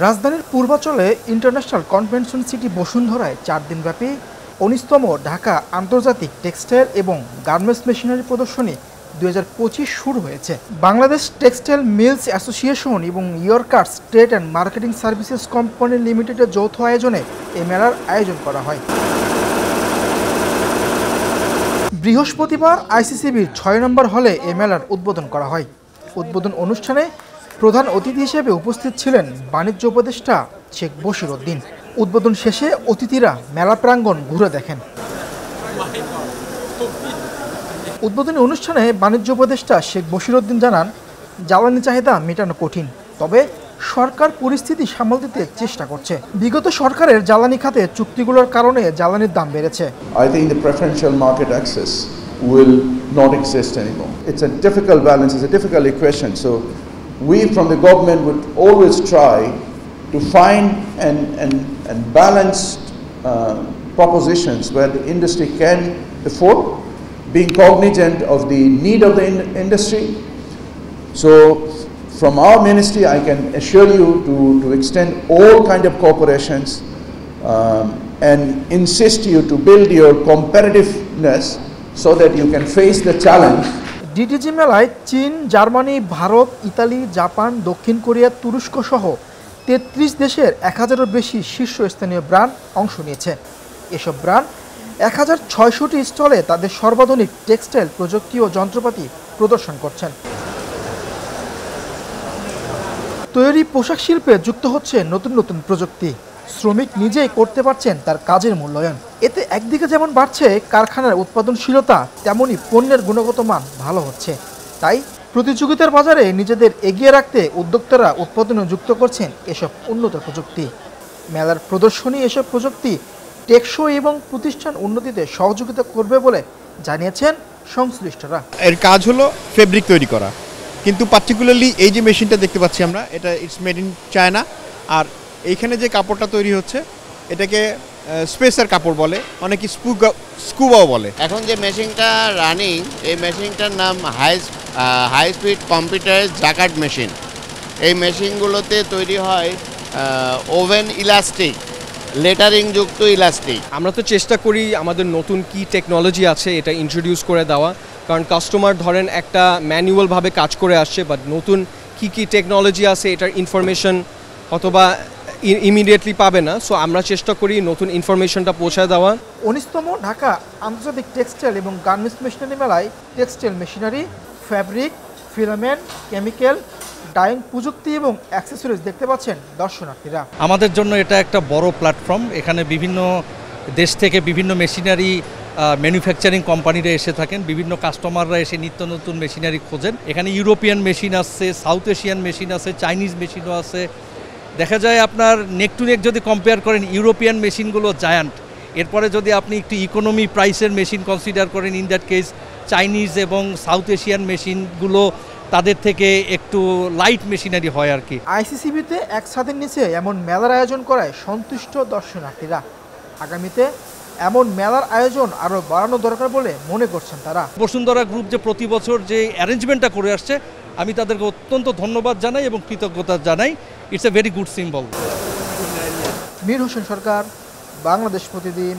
রাজধানীর পূর্বাঞ্চলে international convention city বসুন্ধরায় 4 দিনব্যাপী 19তম ঢাকা আন্তর্জাতিক টেক্সটাইল এবং গার্মেন্টস মেশিনারি প্রদর্শনী 2025 শুরু হয়েছে। বাংলাদেশ টেক্সটাইল মিলস অ্যাসোসিয়েশন এবং Yorkers trade and marketing services company লিমিটেডের যৌথ আয়োজনে এই মেলার আয়োজন করা হয়। বৃহস্পতিবার আইসিসিবির 6 নম্বর হলে এই মেলার উদ্বোধন করা হয়। উদ্বোধন অনুষ্ঠানে প্রধান অতিথি হিসেবে উপস্থিত ছিলেন বাণিজ্য উপদেষ্টা শেখ বশির উদ্দিন। উদ্বোধন শেষে অতিথিরা মেলা প্রাঙ্গণ ঘুরে দেখেন। উদ্বোধনী অনুষ্ঠানে বাণিজ্য উপদেষ্টা শেখ বশির উদ্দিন জানান, জ্বালানি চাহিদা মেটানো কঠিন, তবে সরকার পরিস্থিতি সামাল দিতে চেষ্টা করছে। বিগত সরকারের জ্বালানি খাতে চুক্তিগুলোর কারণে জ্বালানির দাম বেড়েছে। I think the preferential market access will not exist anymore. It's a difficult balance, it's a difficult equation. So we from the government would always try to find and balanced propositions where the industry can afford, being cognizant of the need of the industry. So from our ministry, I can assure you to extend all kind of cooperations and insist you to build your competitiveness so that you can face the challenge. ডিটিজি মেলায় চীন, Germany, Bharat, Italy, Japan, দক্ষিণ Korea, তুরস্ক সহ 33 দেশের 1000-এরও বেশি শীর্ষস্থানীয় brand অংশ নিয়েছে। এসব ব্র্যান্ড 1600টি স্টলে তাদের সর্বাধুনিক টেক্সটাইল প্রযুক্তি ও যন্ত্রপাতি প্রদর্শন করছেন। তৈরি পোশাক শিল্পে যুক্ত হচ্ছে নতুন নতুন প্রযুক্তি। শ্রমিক নিজেই করতে পারছেন তার কাজের মূল্যায়ন। এতে একদিকে যেমন বাড়ছে কারখানার উৎপাদনশীলতা, তেমনি পণ্যের গুণগত মান ভালো হচ্ছে। তাই প্রতিযোগিতার বাজারে নিজেদের এগিয়ে রাখতে উদ্যোক্তারা উৎপাদনে যুক্ত করছেন এসব উন্নত প্রযুক্তি। মেলার প্রদর্শনী এসব প্রযুক্তি টেকসই এবং প্রতিষ্ঠান উন্নতিতে সহযোগিতা করবে বলে জানিয়েছেন সংশ্লিষ্টরা। এর কাজ হলো ফেব্রিক তৈরি করা, কিন্তু পার্টিকুলারলি এই যে মেশিনটা দেখতে পাচ্ছি আমরা, এটা ইটস মেড ইন চায়না। আর এইখানে যে কাপড়টা তৈরি হচ্ছে এটাকে স্পেসার কাপড় বলে, অনেকে স্কুবাও বলে। এখন যে মেশিনটা রানিং, এই মেশিনটার নাম high speed computerized jacquard machine. এই মেশিনগুলোতে তৈরি হয় ওভেন ইলাস্টিক, লেটারিং যুক্ত ইলাস্টিক। আমরা তো চেষ্টা করি আমাদের নতুন কি টেকনোলজি আছে এটা ইন্ট্রোডিউস করে দেওয়া, কারণ কাস্টমার ধরেন একটা ম্যানুয়ালভাবে কাজ করে আসছে, বাট নতুন কি টেকনোলজি আছে এটার ইনফরমেশন অথবা ইমিডিয়েটলি পাবে না। সো আমরা চেষ্টা করি নতুন ইনফরমেশনটা পৌঁছায় দেওয়া। 19তম ঢাকা আন্তর্জাতিক টেক্সটাইল এবং গার্মেন্টস মেশিনারি মেলায় textile machinery, fabric, filament, chemical, dyeing প্রযুক্তি এবং অ্যাক্সেসরিজ দেখতে পাচ্ছেন দর্শনার্থীরা। আমাদের জন্য এটা একটা বড় প্ল্যাটফর্ম। এখানে বিভিন্ন দেশ থেকে বিভিন্ন মেশিনারি ম্যানুফ্যাকচারিং কোম্পানিরা এসে থাকেন, বিভিন্ন কাস্টমাররা এসে নিত্য নতুন মেশিনারি খোঁজেন। এখানে ইউরোপিয়ান মেশিন আছে, সাউথ এশিয়ান মেশিন আছে, চাইনিজ মেশিনও আছে। দেখা যায় আপনার নেক টু নেক যদি কম্পেয়ার করেন, ইউরোপিয়ান মেশিনগুলো জায়ান্ট। এরপরে যদি আপনি একটু ইকোনমি প্রাইসের মেশিন কনসিডার করেন, ইন দ্যাট কেস চাইনিজ এবং সাউথ এশিয়ান মেশিনগুলো তাদের থেকে একটু লাইট মেশিনারি হয় আর কি। আইসিসিবিতে এক ছাদের নিচে এমন মেলার আয়োজন করায় সন্তুষ্ট দর্শনার্থীরা। আগামীতে এমন মেলার আয়োজন আরও বাড়ানো দরকার বলে মনে করছেন তারা। বসুন্ধরা গ্রুপ যে প্রতি বছর যে অ্যারেঞ্জমেন্টটা করে আসছে, আমি তাদেরকে অত্যন্ত ধন্যবাদ জানাই এবং কৃতজ্ঞতা জানাই। It's a very good symbol. Mir Hossain Sarkar, Bangladesh প্রতিদিন।